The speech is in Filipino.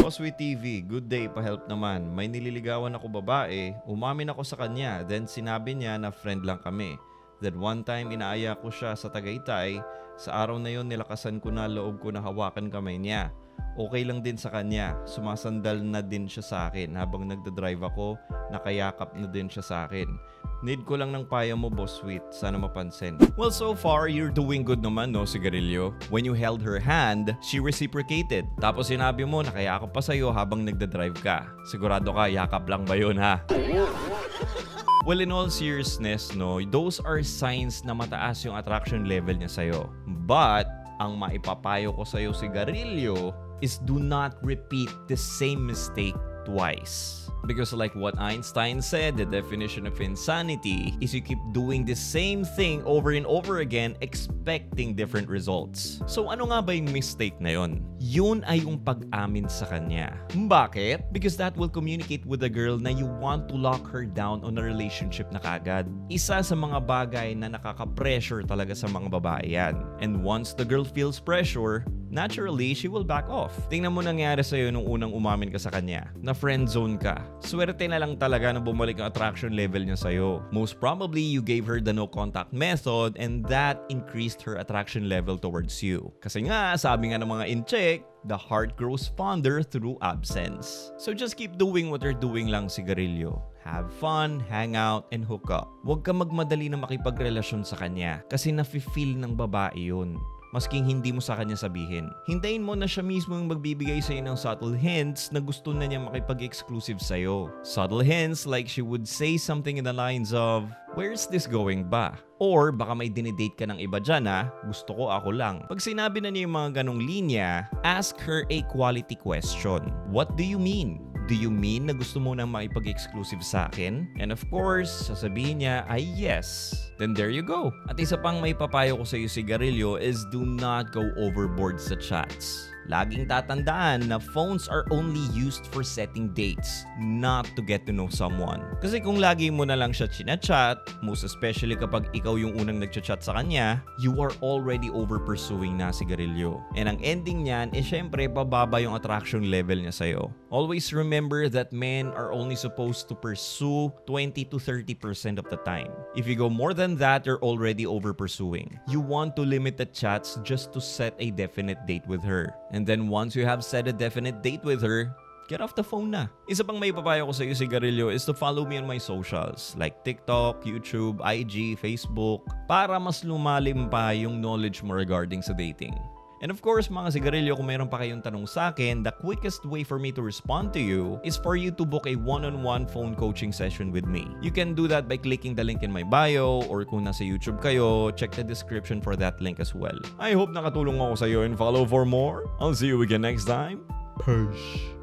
Sweet TV, good day, pa-help naman. May nililigawan ako babae, umamin ako sa kanya, then sinabi niya na friend lang kami. Then one time inaaya ko siya sa Tagaytay, sa araw na yon nilakasan ko na loob ko na hawakan kamay niya. Okay lang din sa kanya, sumasandal na din siya sa akin habang nagdadrive ako, nakayakap na din siya sa akin. Need ko lang ng payo mo, Boss Sweet. Sana mapansin. Well, so far, you're doing good naman, no, Sigarilyo? When you held her hand, she reciprocated. Tapos sinabi mo, nakayakap pa sa'yo habang nagdadrive ka. Sigurado ka, yakap lang ba yun, ha? Well, in all seriousness, no, those are signs na mataas yung attraction level niya sa'yo. But, ang maipapayo ko sa'yo, Sigarilyo, is do not repeat the same mistake twice. Because like what Einstein said, the definition of insanity is you keep doing the same thing over and over again expecting different results. So ano nga ba yung mistake na yon? Yun ay yung pag-amin sa kanya. Bakit? Because that will communicate with the girl na you want to lock her down on a relationship na kagad. Isa sa mga bagay na nakaka-pressure talaga sa mga babae yan. And once the girl feels pressure, naturally, she will back off. Tingnan mo nangyari sa'yo nung unang umamin ka sa kanya, na friend zone ka. Swerte na lang talaga na bumalik ang attraction level niya sa'yo. Most probably, you gave her the no contact method and that increased her attraction level towards you. Kasi nga, sabi nga ng mga in-check, the heart grows fonder through absence. So just keep doing what you're doing lang, Sigarilyo. Have fun, hang out, and hook up. Huwag ka magmadali na makipagrelasyon sa kanya kasi nafe-feel ng babae yun. Masking hindi mo sa kanya sabihin. Hintayin mo na siya mismo yung magbibigay sa'yo ng subtle hints na gusto na niya makipag-exclusive sa'yo. Subtle hints like she would say something in the lines of, "Where's this going ba?" Or baka may dinidate ka ng iba dyan gusto ko ako lang. Pag sinabi na niya yung mga ganong linya, ask her a quality question. What do you mean? Do you mean na gusto mo nang makipag-exclusive sa akin? And of course, sasabihin niya ay yes. Then there you go. At isa pang may papayo ko sa iyo, Sigarilyo, is do not go overboard sa chats. Laging tatandaan na phones are only used for setting dates, not to get to know someone. Kasi kung lagi mo na lang siya chinachat, most especially kapag ikaw yung unang nagchat sa kanya, you are already over-pursuing na, Sigarilyo. And ang ending niyan, syempre, bababa yung attraction level niya sa'yo. Always remember that men are only supposed to pursue 20 to 30% of the time. If you go more than that, you're already over-pursuing. You want to limit the chats just to set a definite date with her. And then once you have set a definite date with her, get off the phone na. Isa pang may papayo ko sa iyo, Sigarilyo, is to follow me on my socials like TikTok, YouTube, IG, Facebook, para mas lumalim pa yung knowledge mo regarding sa dating. And of course, mga Sigarilyo, kung mayroon pa kayong tanong sa akin, the quickest way for me to respond to you is for you to book a one-on-one phone coaching session with me. You can do that by clicking the link in my bio, or kung nasa YouTube kayo, check the description for that link as well. I hope nakatulong ako sa iyo, and follow for more. I'll see you again next time. Peace.